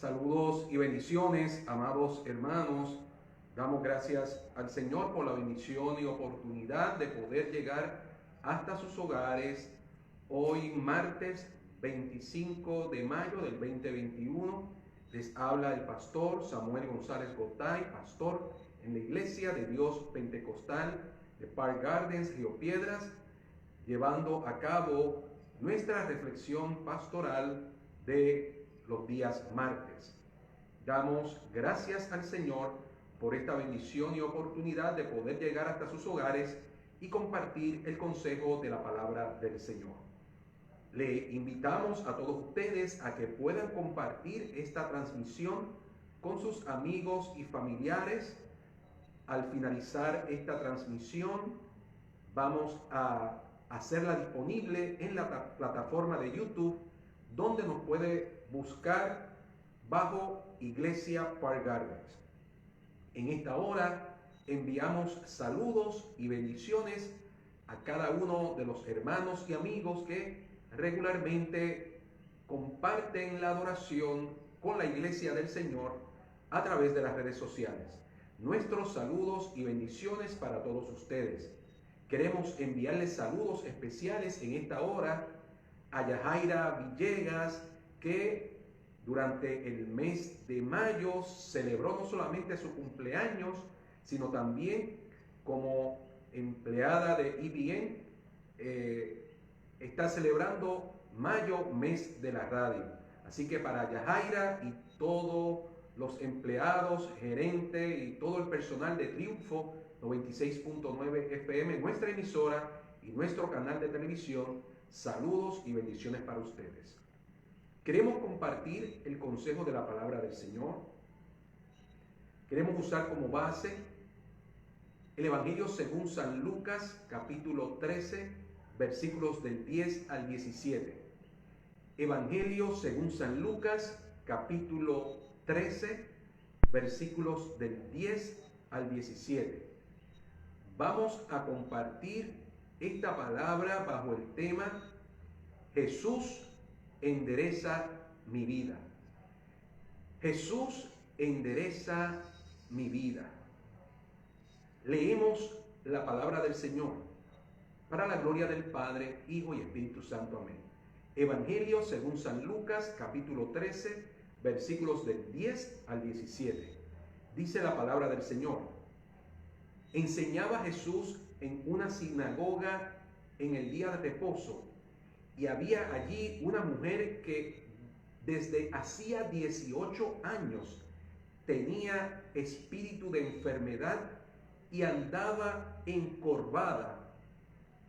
Saludos y bendiciones, amados hermanos. Damos gracias al Señor por la bendición y oportunidad de poder llegar hasta sus hogares hoy martes 25 de mayo del 2021. Les habla el pastor Samuel González Gotay, pastor en la Iglesia de Dios Pentecostal de Park Gardens, Río Piedras, llevando a cabo nuestra reflexión pastoral de los días martes. Damos gracias al Señor por esta bendición y oportunidad de poder llegar hasta sus hogares y compartir el consejo de la palabra del Señor. Le invitamos a todos ustedes a que puedan compartir esta transmisión con sus amigos y familiares. Al finalizar esta transmisión, vamos a hacerla disponible en la plataforma de YouTube, donde nos puede buscar bajo Iglesia Park Gardens. En esta hora enviamos saludos y bendiciones a cada uno de los hermanos y amigos que regularmente comparten la adoración con la Iglesia del Señor a través de las redes sociales. Nuestros saludos y bendiciones para todos ustedes. Queremos enviarles saludos especiales en esta hora a Yajaira Villegas, que durante el mes de mayo celebró no solamente su cumpleaños, sino también como empleada de EBN, está celebrando mayo, mes de la radio. Así que para Yajaira y todos los empleados, gerentes y todo el personal de Triunfo 96.9 FM, nuestra emisora y nuestro canal de televisión, saludos y bendiciones para ustedes. Queremos compartir el consejo de la palabra del Señor. Queremos usar como base el Evangelio según San Lucas, capítulo 13, versículos del 10 al 17. Evangelio según San Lucas, capítulo 13, versículos del 10 al 17. Vamos a compartir esta palabra bajo el tema Jesús endereza mi vida. Jesús endereza mi vida. Leemos la palabra del Señor para la gloria del Padre, Hijo y Espíritu Santo. Amén. Evangelio según San Lucas, capítulo 13, versículos del 10 al 17. Dice la palabra del Señor. Enseñaba Jesús en una sinagoga en el día de reposo, y había allí una mujer que desde hacía 18 años tenía espíritu de enfermedad y andaba encorvada,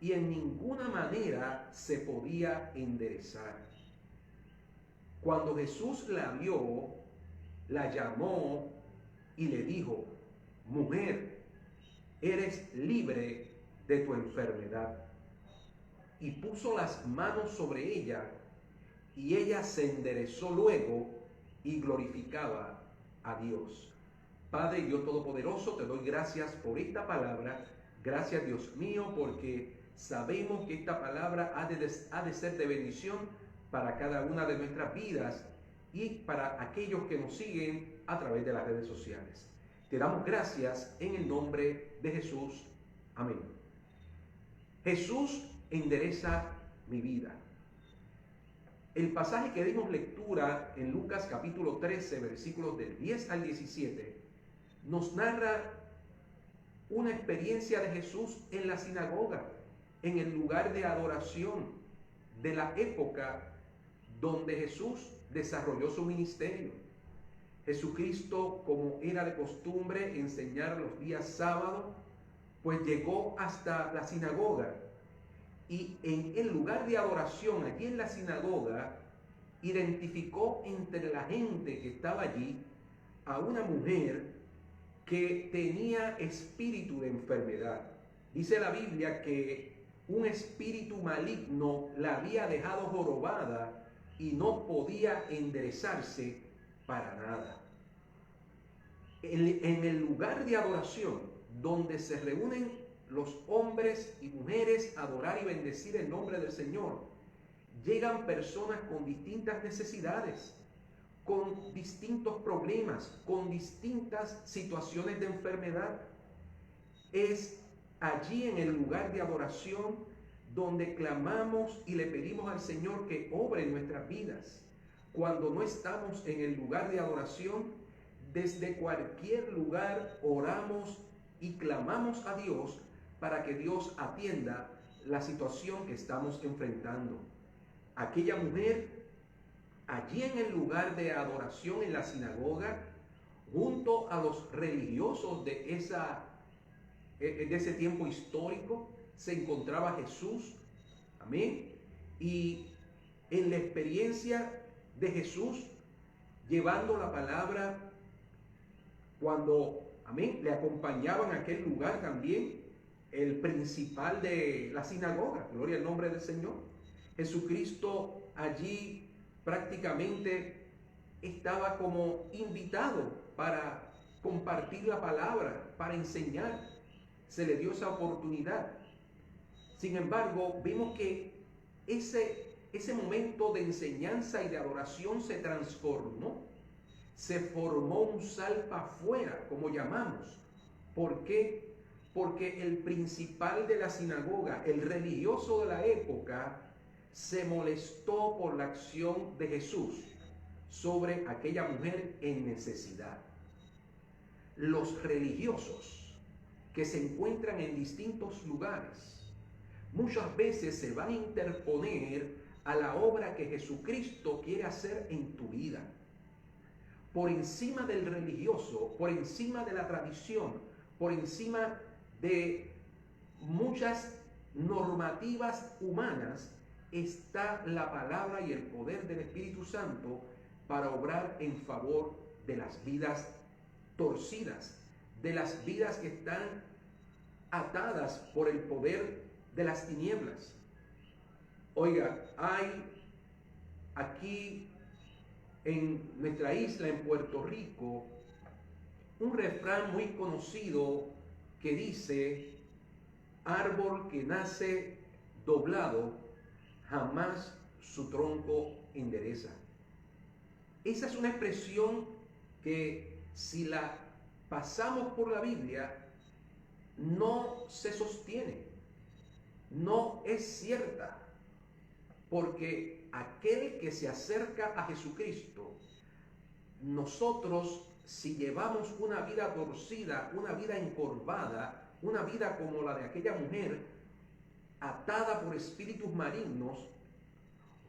y en ninguna manera se podía enderezar. Cuando Jesús la vio, la llamó y le dijo: mujer, eres libre de tu enfermedad. Y puso las manos sobre ella, y ella se enderezó luego y glorificaba a Dios. Padre Dios Todopoderoso, te doy gracias por esta palabra. Gracias, Dios mío, porque sabemos que esta palabra ha de ser de bendición para cada una de nuestras vidas y para aquellos que nos siguen a través de las redes sociales. Te damos gracias en el nombre de Jesús. Amén. Jesús endereza mi vida. El pasaje que dimos lectura en Lucas capítulo 13, versículos del 10 al 17, nos narra una experiencia de Jesús en la sinagoga, en el lugar de adoración de la época donde Jesús desarrolló su ministerio. Jesucristo, como era de costumbre enseñar los días sábados, pues llegó hasta la sinagoga, y en el lugar de adoración, allí en la sinagoga, identificó entre la gente que estaba allí a una mujer que tenía espíritu de enfermedad. Dice la Biblia que un espíritu maligno la había dejado jorobada y no podía enderezarse para nada. En el lugar de adoración, donde se reúnen los hombres y mujeres a adorar y bendecir el nombre del Señor, llegan personas con distintas necesidades. con distintos problemas, con distintas situaciones de enfermedad. Es allí en el lugar de adoración donde clamamos y le pedimos al Señor que obre en nuestras vidas. Cuando no estamos en el lugar de adoración, desde cualquier lugar oramos y clamamos a Dios para que Dios atienda la situación que estamos enfrentando. Aquella mujer, allí en el lugar de adoración en la sinagoga, junto a los religiosos de ese tiempo histórico, se encontraba Jesús. Amén. Y en la experiencia de Jesús, llevando la palabra, cuando, amén, le acompañaban a aquel lugar también el principal de la sinagoga, gloria al nombre del Señor. Jesucristo allí prácticamente estaba como invitado para compartir la palabra, para enseñar. Se le dio esa oportunidad. Sin embargo, vimos que ese momento de enseñanza y de adoración se transformó. Se formó un salpa afuera, como llamamos. ¿Por qué? Porque el principal de la sinagoga, el religioso de la época, se molestó por la acción de Jesús sobre aquella mujer en necesidad. Los religiosos que se encuentran en distintos lugares muchas veces se van a interponer a la obra que Jesucristo quiere hacer en tu vida. Por encima del religioso, por encima de la tradición, por encima de muchas normativas humanas, está la palabra y el poder del Espíritu Santo para obrar en favor de las vidas torcidas, de las vidas que están atadas por el poder de las tinieblas. Oiga, hay aquí en nuestra isla, en Puerto Rico, un refrán muy conocido que dice: árbol que nace doblado, jamás su tronco endereza. Esa es una expresión que, si la pasamos por la Biblia, no se sostiene, no es cierta, porque aquel que se acerca a Jesucristo, nosotros, si llevamos una vida torcida, una vida encorvada, una vida como la de aquella mujer, atada por espíritus malignos,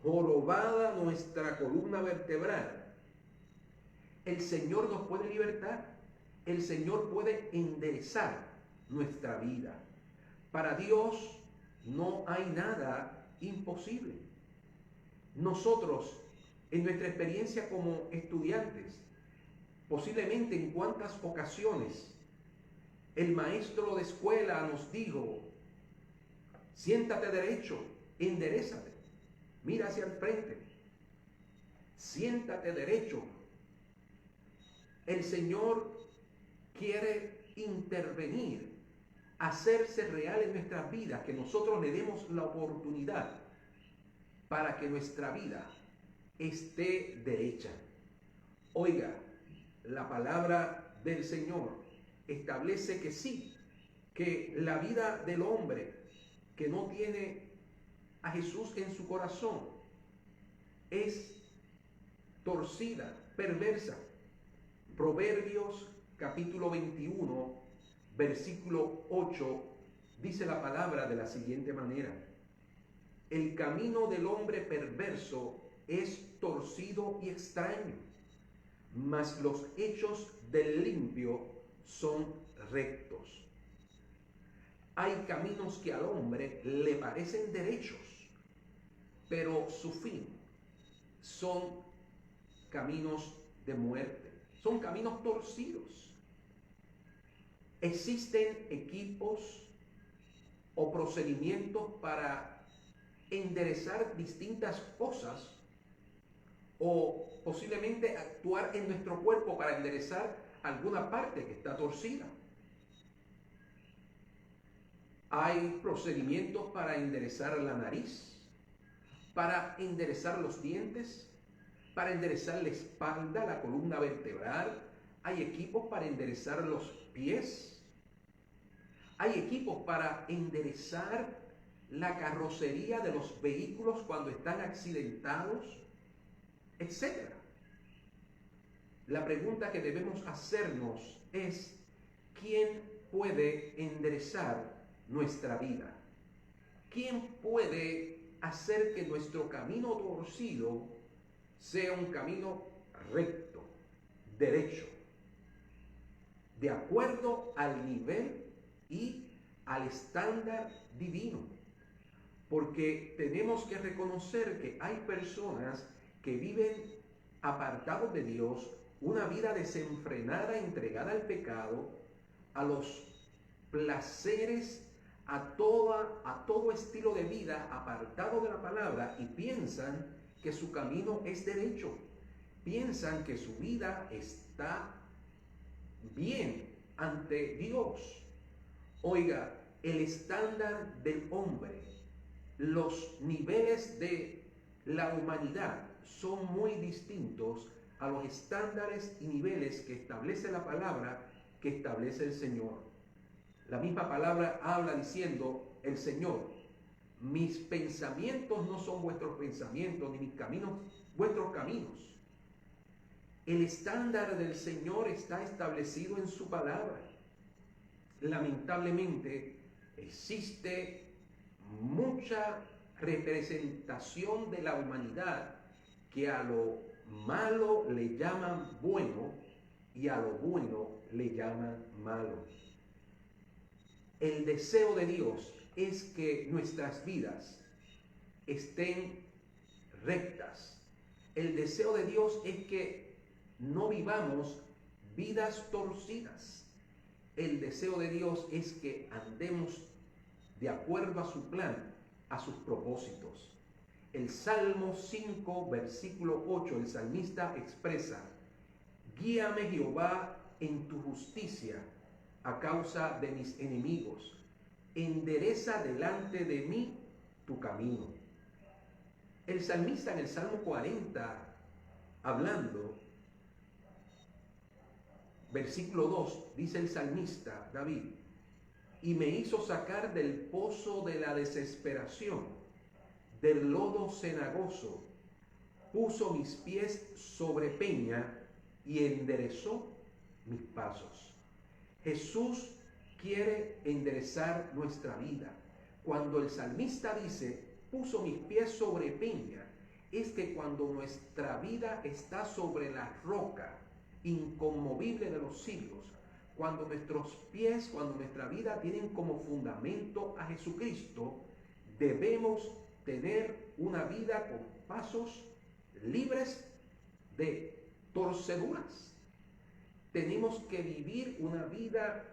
jorobada nuestra columna vertebral, el Señor nos puede libertar, el Señor puede enderezar nuestra vida. Para Dios no hay nada imposible. Nosotros, en nuestra experiencia como estudiantes, posiblemente en cuántas ocasiones el maestro de escuela nos dijo: siéntate derecho, enderézate, mira hacia el frente, siéntate derecho. El Señor quiere intervenir, hacerse real en nuestras vidas, que nosotros le demos la oportunidad para que nuestra vida esté derecha. Oiga, la palabra del Señor establece que sí, que la vida del hombre que no tiene a Jesús en su corazón es torcida, perversa. Proverbios capítulo 21, versículo 8, dice la palabra de la siguiente manera: el camino del hombre perverso es torcido y extraño, mas los hechos del limpio son rectos. Hay caminos que al hombre le parecen derechos, pero su fin son caminos de muerte, son caminos torcidos. Existen equipos o procedimientos para enderezar distintas cosas, o posiblemente actuar en nuestro cuerpo para enderezar alguna parte que está torcida. Hay procedimientos para enderezar la nariz, para enderezar los dientes, para enderezar la espalda, la columna vertebral. Hay equipos para enderezar los pies. Hay equipos para enderezar la carrocería de los vehículos cuando están accidentados, etc. La pregunta que debemos hacernos es: ¿quién puede enderezar nuestra vida? ¿Quién puede hacer que nuestro camino torcido sea un camino recto, derecho, de acuerdo al nivel y al estándar divino? Porque tenemos que reconocer que hay personas que viven apartados de Dios, una vida desenfrenada, entregada al pecado, a los placeres, a todo estilo de vida apartado de la palabra, y piensan que su camino es derecho, piensan que su vida está bien ante Dios. Oiga, el estándar del hombre, los niveles de la humanidad son muy distintos a los estándares y niveles que establece la palabra, que establece el Señor. La misma palabra habla diciendo el Señor: mis pensamientos no son vuestros pensamientos, ni mis caminos vuestros caminos. El estándar del Señor está establecido en su palabra. Lamentablemente existe mucha representación de la humanidad que a lo malo le llaman bueno y a lo bueno le llaman malo. El deseo de Dios es que nuestras vidas estén rectas. El deseo de Dios es que no vivamos vidas torcidas. El deseo de Dios es que andemos de acuerdo a su plan, a sus propósitos. El Salmo 5, versículo 8, el salmista expresa: guíame, Jehová, en tu justicia a causa de mis enemigos. Endereza delante de mí tu camino. El salmista en el Salmo 40, hablando, versículo 2, dice el salmista David: y me hizo sacar del pozo de la desesperación, del lodo cenagoso, puso mis pies sobre peña y enderezó mis pasos. Jesús quiere enderezar nuestra vida. Cuando el salmista dice puso mis pies sobre peña, es que cuando nuestra vida está sobre la roca inconmovible de los siglos, cuando nuestros pies, cuando nuestra vida tienen como fundamento a Jesucristo, debemos tener una vida con pasos libres de torceduras. Tenemos que vivir una vida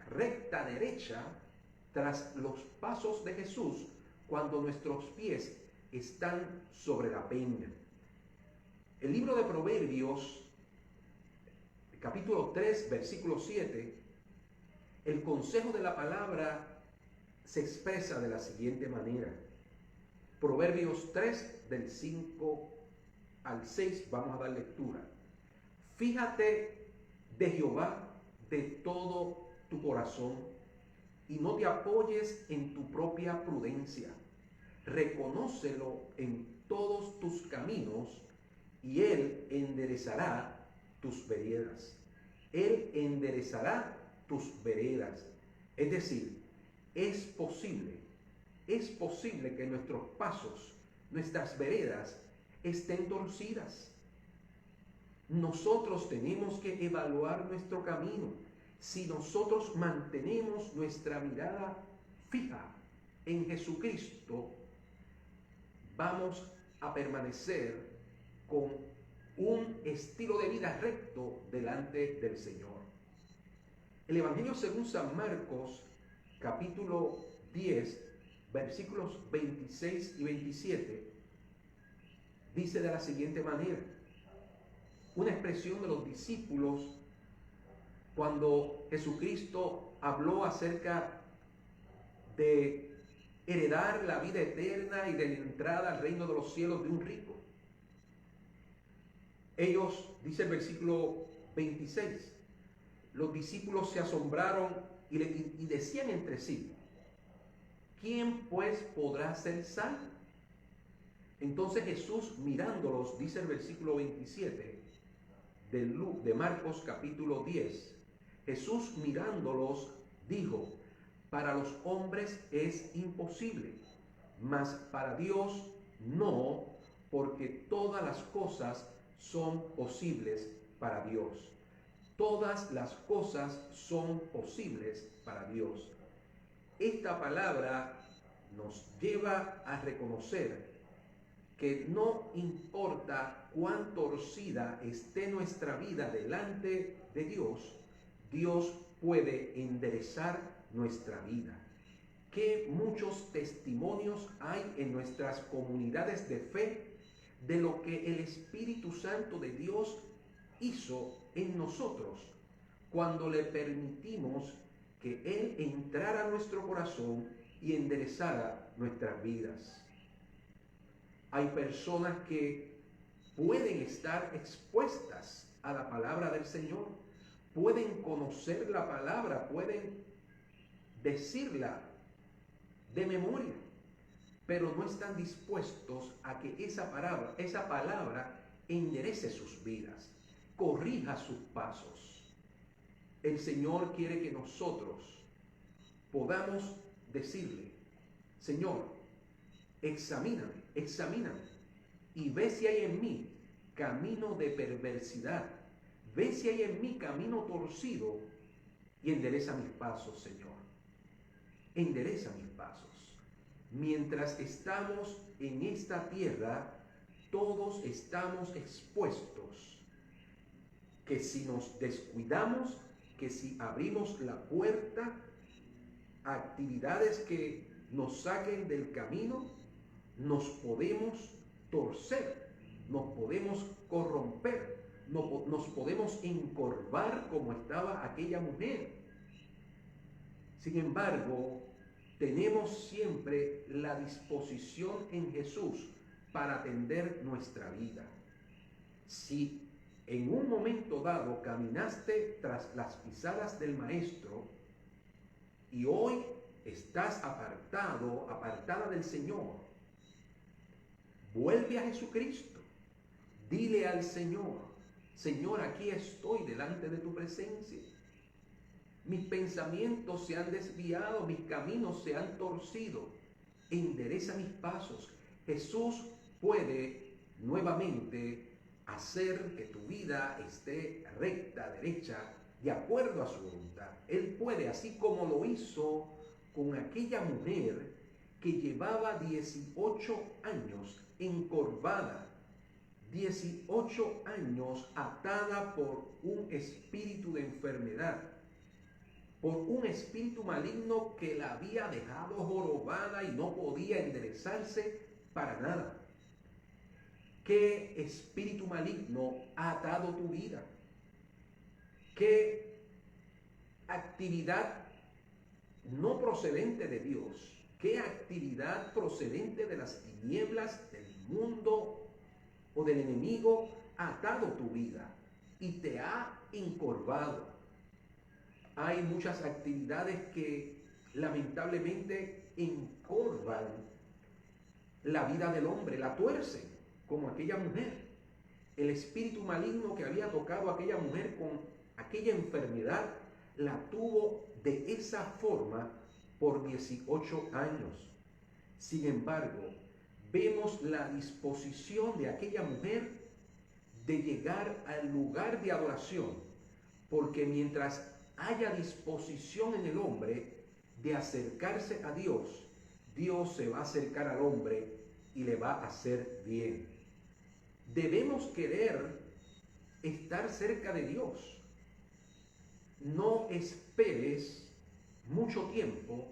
recta, derecha, tras los pasos de Jesús, cuando nuestros pies están sobre la peña. El libro de Proverbios, capítulo 3, versículo 7, el consejo de la palabra se expresa de la siguiente manera. Proverbios 3, del 5 al 6, vamos a dar lectura. Fíjate de Jehová de todo tu corazón y no te apoyes en tu propia prudencia. Reconócelo en todos tus caminos y Él enderezará tus veredas. Él enderezará tus veredas. Es decir, es posible que nuestros pasos, nuestras veredas estén torcidas. Nosotros tenemos que evaluar nuestro camino. Si nosotros mantenemos nuestra mirada fija en Jesucristo, vamos a permanecer con un estilo de vida recto delante del Señor. El Evangelio según San Marcos, capítulo 10, versículos 26 y 27, dice de la siguiente manera, una expresión de los discípulos cuando Jesucristo habló acerca de heredar la vida eterna y de la entrada al reino de los cielos de un rico. Ellos, dice el versículo 26, los discípulos se asombraron y decían entre sí, ¿quién pues podrá ser salvo? Entonces Jesús mirándolos, dice el versículo 27 de Marcos capítulo 10, Jesús mirándolos dijo, para los hombres es imposible, mas para Dios no, porque todas las cosas son posibles para Dios. Todas las cosas son posibles para Dios. Esta palabra nos lleva a reconocer que no importa cuán torcida esté nuestra vida delante de Dios, Dios puede enderezar nuestra vida. Qué muchos testimonios hay en nuestras comunidades de fe de lo que el Espíritu Santo de Dios hizo en nosotros cuando le permitimos que Él entrara a nuestro corazón y enderezara nuestras vidas. Hay personas que pueden estar expuestas a la palabra del Señor, pueden conocer la palabra, pueden decirla de memoria, pero no están dispuestos a que esa palabra enderece sus vidas, corrija sus pasos. El Señor quiere que nosotros podamos decirle, Señor, examíname y ve si hay en mí camino de perversidad, ve si hay en mí camino torcido y endereza mis pasos, Señor. Endereza mis pasos. Mientras estamos en esta tierra, todos estamos expuestos, que si nos descuidamos, que si abrimos la puerta a actividades que nos saquen del camino, nos podemos torcer, nos podemos corromper, nos podemos encorvar como estaba aquella mujer. Sin embargo, tenemos siempre la disposición en Jesús para atender nuestra vida. Si en un momento dado caminaste tras las pisadas del Maestro y hoy estás apartada del Señor, vuelve a Jesucristo. Dile al Señor, Señor, aquí estoy delante de tu presencia. Mis pensamientos se han desviado, mis caminos se han torcido. Endereza mis pasos. Jesús puede nuevamente hacer que tu vida esté recta, derecha, de acuerdo a su voluntad. Él puede, así como lo hizo con aquella mujer que llevaba 18 años encorvada, 18 años atada por un espíritu de enfermedad, por un espíritu maligno que la había dejado jorobada y no podía enderezarse para nada. ¿Qué espíritu maligno ha atado tu vida? ¿Qué actividad no procedente de Dios? ¿Qué actividad procedente de las tinieblas del mundo o del enemigo ha atado tu vida y te ha encorvado? Hay muchas actividades que lamentablemente encorvan la vida del hombre, la tuercen, como aquella mujer. El espíritu maligno que había tocado a aquella mujer con aquella enfermedad, la tuvo de esa forma por 18 años. Sin embargo, vemos la disposición de aquella mujer de llegar al lugar de adoración, porque mientras haya disposición en el hombre de acercarse a Dios, Dios se va a acercar al hombre y le va a hacer bien. Debemos querer estar cerca de Dios. No esperes mucho tiempo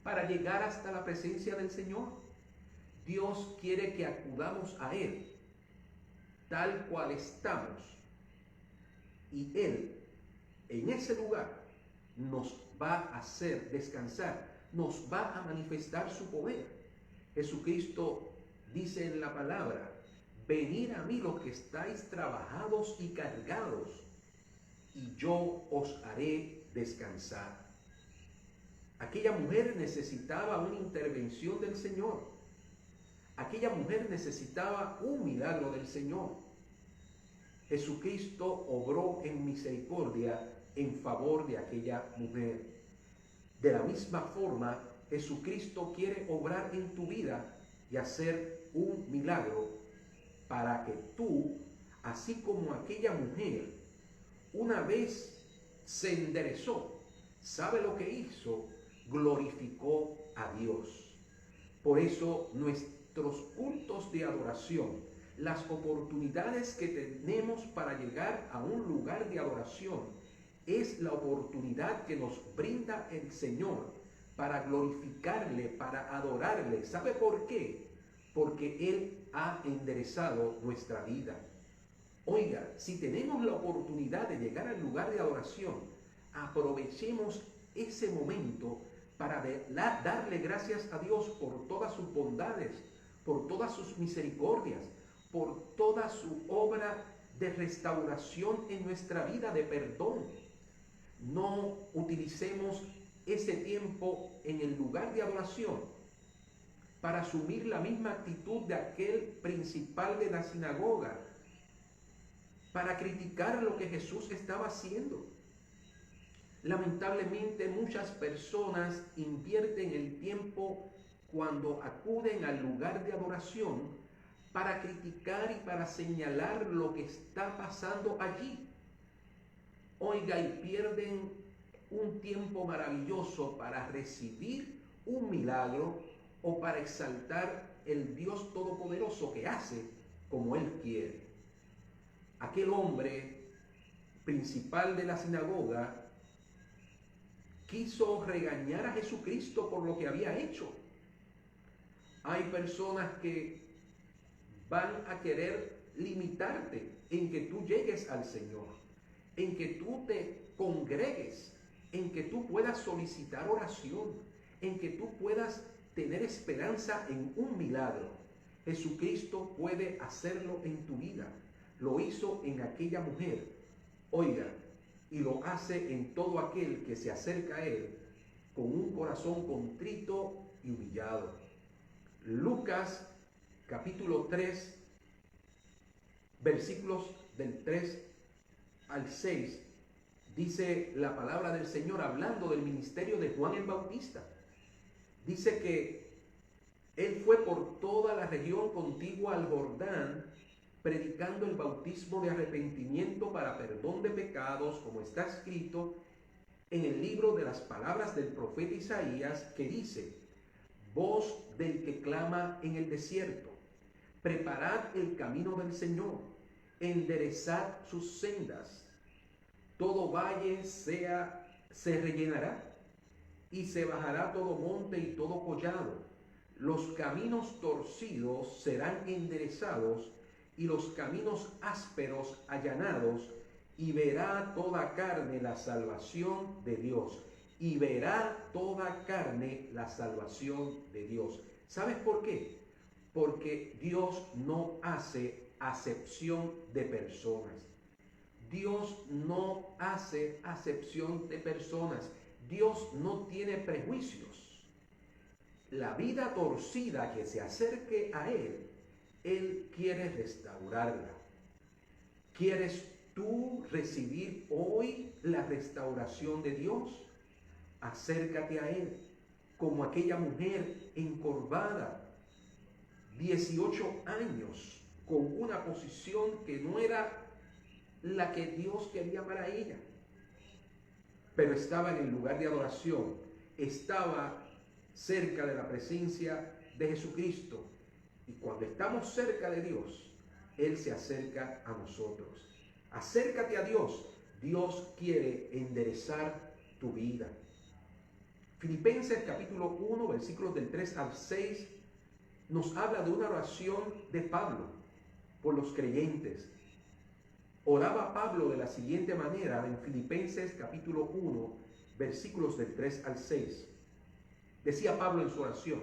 para llegar hasta la presencia del Señor. Dios quiere que acudamos a Él tal cual estamos, y Él en ese lugar nos va a hacer descansar, nos va a manifestar su poder. Jesucristo dice en la palabra, venid a mí los que estáis trabajados y cargados, y yo os haré descansar. Aquella mujer necesitaba una intervención del Señor. Aquella mujer necesitaba un milagro del Señor. Jesucristo obró en misericordia en favor de aquella mujer. De la misma forma, Jesucristo quiere obrar en tu vida y hacer un milagro para que tú, así como aquella mujer, una vez se enderezó, ¿sabe lo que hizo? Glorificó a Dios. Por eso nuestros cultos de adoración, las oportunidades que tenemos para llegar a un lugar de adoración, es la oportunidad que nos brinda el Señor para glorificarle, para adorarle. ¿Sabe por qué? Porque Él ha enderezado nuestra vida. Oiga, si tenemos la oportunidad de llegar al lugar de adoración, aprovechemos ese momento para darle gracias a Dios por todas sus bondades, por todas sus misericordias, por toda su obra de restauración en nuestra vida, de perdón. No utilicemos ese tiempo en el lugar de adoración para asumir la misma actitud de aquel principal de la sinagoga, para criticar lo que Jesús estaba haciendo. Lamentablemente muchas personas invierten el tiempo cuando acuden al lugar de adoración para criticar y para señalar lo que está pasando allí. Oiga, y pierden un tiempo maravilloso para recibir un milagro o para exaltar el Dios Todopoderoso que hace como Él quiere. Aquel hombre principal de la sinagoga quiso regañar a Jesucristo por lo que había hecho. Hay personas que van a querer limitarte en que tú llegues al Señor, en que tú te congregues, en que tú puedas solicitar oración, en que tú puedas tener esperanza en un milagro. Jesucristo puede hacerlo en tu vida. Lo hizo en aquella mujer. Oiga, y lo hace en todo aquel que se acerca a Él con un corazón contrito y humillado. Lucas capítulo 3, versículos del 3 al 6, dice la palabra del Señor hablando del ministerio de Juan el Bautista. Dice que Él fue por toda la región contigua al Jordán, predicando el bautismo de arrepentimiento para perdón de pecados, como está escrito en el libro de las palabras del profeta Isaías, que dice: voz del que clama en el desierto, preparad el camino del Señor, enderezad sus sendas. Todo valle se rellenará, y se bajará todo monte y todo collado. Los caminos torcidos serán enderezados, y los caminos ásperos allanados, y verá toda carne la salvación de Dios. Y verá toda carne la salvación de Dios. ¿Sabes por qué? Porque Dios no hace acepción de personas. Dios no hace acepción de personas. Dios no tiene prejuicios. La vida torcida que se acerque a Él quiere restaurarla. ¿Quieres tú recibir hoy la restauración de Dios? Acércate a Él, como aquella mujer encorvada, 18 años, con una posición que no era la que Dios quería para ella. Pero estaba en el lugar de adoración, estaba cerca de la presencia de Jesucristo. Y cuando estamos cerca de Dios, Él se acerca a nosotros. Acércate a Dios. Dios quiere enderezar tu vida. Filipenses capítulo 1, versículos del 3 al 6, nos habla de una oración de Pablo por los creyentes. Oraba Pablo de la siguiente manera en Filipenses capítulo 1, versículos del 3 al 6. Decía Pablo en su oración: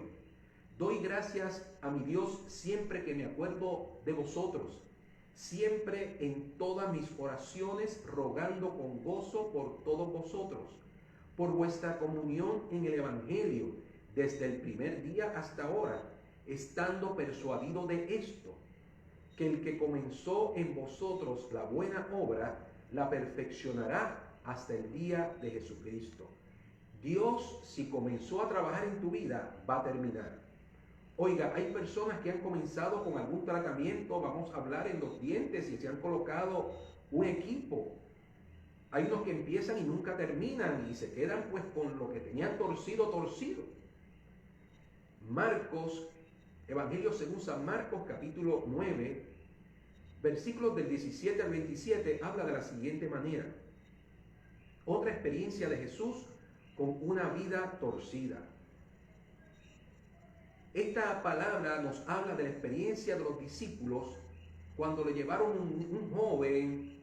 Doy gracias a mi Dios siempre que me acuerdo de vosotros, siempre en todas mis oraciones rogando con gozo por todos vosotros, por vuestra comunión en el Evangelio, desde el primer día hasta ahora, estando persuadido de esto, que el que comenzó en vosotros la buena obra, la perfeccionará hasta el día de Jesucristo. Dios, si comenzó a trabajar en tu vida, va a terminar. Oiga, hay personas que han comenzado con algún tratamiento, vamos a hablar en los dientes, y se han colocado un equipo. Hay unos que empiezan y nunca terminan y se quedan pues con lo que tenían torcido. Marcos, Evangelio según San Marcos, capítulo 9, versículos del 17 al 27, habla de la siguiente manera. Otra experiencia de Jesús con una vida torcida. Esta palabra nos habla de la experiencia de los discípulos cuando le llevaron un joven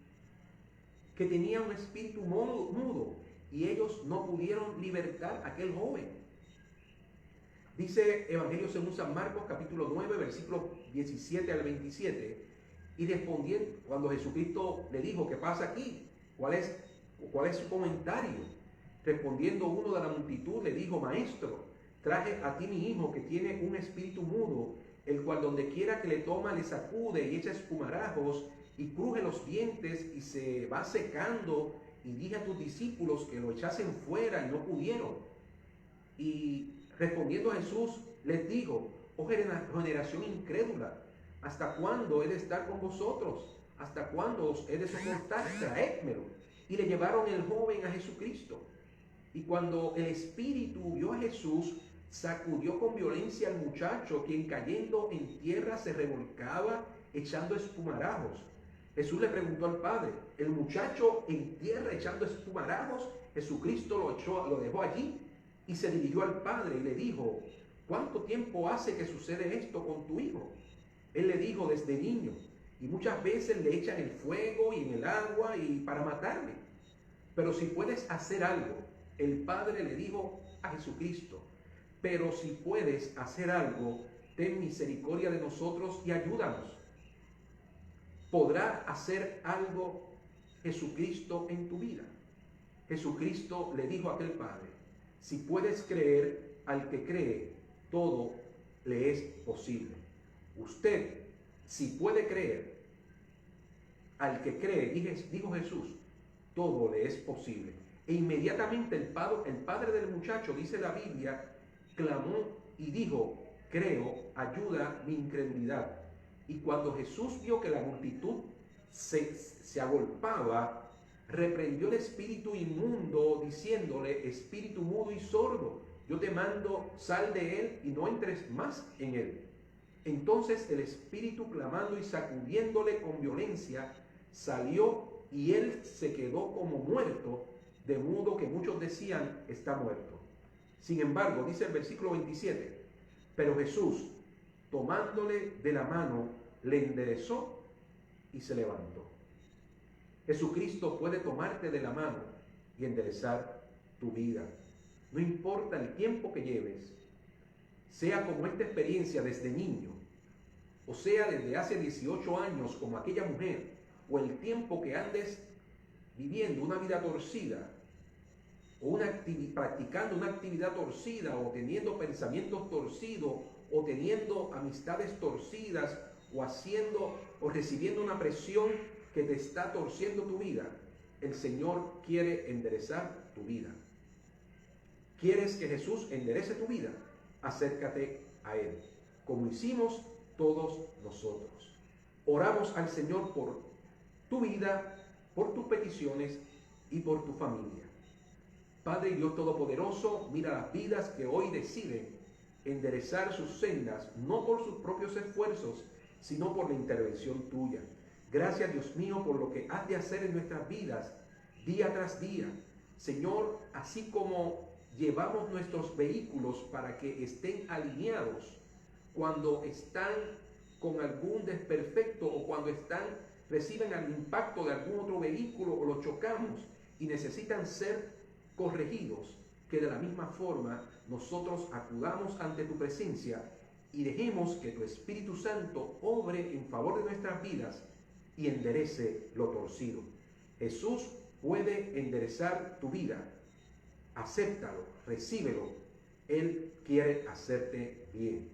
que tenía un espíritu mudo y ellos no pudieron libertar a aquel joven. Dice Evangelio según San Marcos capítulo 9 versículos 17 al 27, y respondiendo, cuando Jesucristo le dijo, ¿qué pasa aquí? ¿Cuál es su comentario? Respondiendo uno de la multitud le dijo, Maestro, traje a ti mi hijo que tiene un espíritu mudo, el cual donde quiera que le toma le sacude y echa espumarajos y cruje los dientes y se va secando, y dije a tus discípulos que lo echasen fuera y no pudieron. Y respondiendo Jesús les dijo, oh generación incrédula, ¿hasta cuándo he de estar con vosotros? ¿Hasta cuándo os he de soportar? Traédmelo. Y le llevaron el joven a Jesucristo. Y cuando el espíritu vio a Jesús, sacudió con violencia al muchacho, quien cayendo en tierra se revolcaba echando espumarajos. Jesús le preguntó al padre, ¿el muchacho en tierra echando espumarajos? Jesucristo lo dejó allí y se dirigió al padre y le dijo, ¿cuánto tiempo hace que sucede esto con tu hijo? Él le dijo, desde niño, y muchas veces le echan el fuego y en el agua y para matarle. Pero si puedes hacer algo, el padre le dijo a Jesucristo, pero si puedes hacer algo, ten misericordia de nosotros y ayúdanos. ¿Podrá hacer algo Jesucristo en tu vida? Jesucristo le dijo a aquel padre, si puedes creer, al que cree, todo le es posible. Usted, si puede creer, al que cree, dijo Jesús, todo le es posible. E inmediatamente el padre del muchacho, dice la Biblia, clamó y dijo, creo, ayuda mi incredulidad. Y cuando Jesús vio que la multitud se agolpaba, reprendió el espíritu inmundo, diciéndole, espíritu mudo y sordo, yo te mando, sal de él y no entres más en él. Entonces el espíritu, clamando y sacudiéndole con violencia, salió y él se quedó como muerto, de modo que muchos decían, está muerto. Sin embargo, dice el versículo 27, pero Jesús, tomándole de la mano, le enderezó y se levantó. Jesucristo puede tomarte de la mano y enderezar tu vida. No importa el tiempo que lleves, sea como esta experiencia desde niño, o sea desde hace 18 años como aquella mujer, o el tiempo que andes viviendo una vida torcida, o practicando una actividad torcida, o teniendo pensamientos torcidos, o teniendo amistades torcidas, o recibiendo una presión que te está torciendo tu vida, el Señor quiere enderezar tu vida. ¿Quieres que Jesús enderece tu vida? Acércate a Él, como hicimos todos nosotros. Oramos al Señor por tu vida, por tus peticiones y por tu familia. Padre Dios Todopoderoso, mira las vidas que hoy deciden enderezar sus sendas, no por sus propios esfuerzos, sino por la intervención tuya. Gracias, Dios mío, por lo que has de hacer en nuestras vidas, día tras día. Señor, así como llevamos nuestros vehículos para que estén alineados cuando están con algún desperfecto o cuando reciben el impacto de algún otro vehículo o lo chocamos y necesitan ser corregidos, que de la misma forma nosotros acudamos ante tu presencia y dejemos que tu Espíritu Santo obre en favor de nuestras vidas y enderece lo torcido. Jesús puede enderezar tu vida. Acéptalo, recíbelo. Él quiere hacerte bien.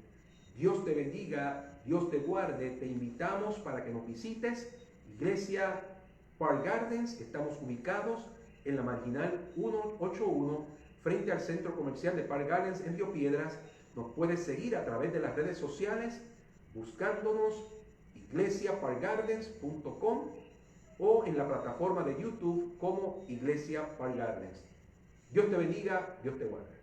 Dios te bendiga, Dios te guarde. Te invitamos para que nos visites. Iglesia Park Gardens, estamos ubicados en la Marginal 181, frente al Centro Comercial de Park Gardens en Río Piedras. Nos puedes seguir a través de las redes sociales buscándonos iglesiaparkgardens.com o en la plataforma de YouTube como Iglesia Park Gardens. Dios te bendiga, Dios te guarde.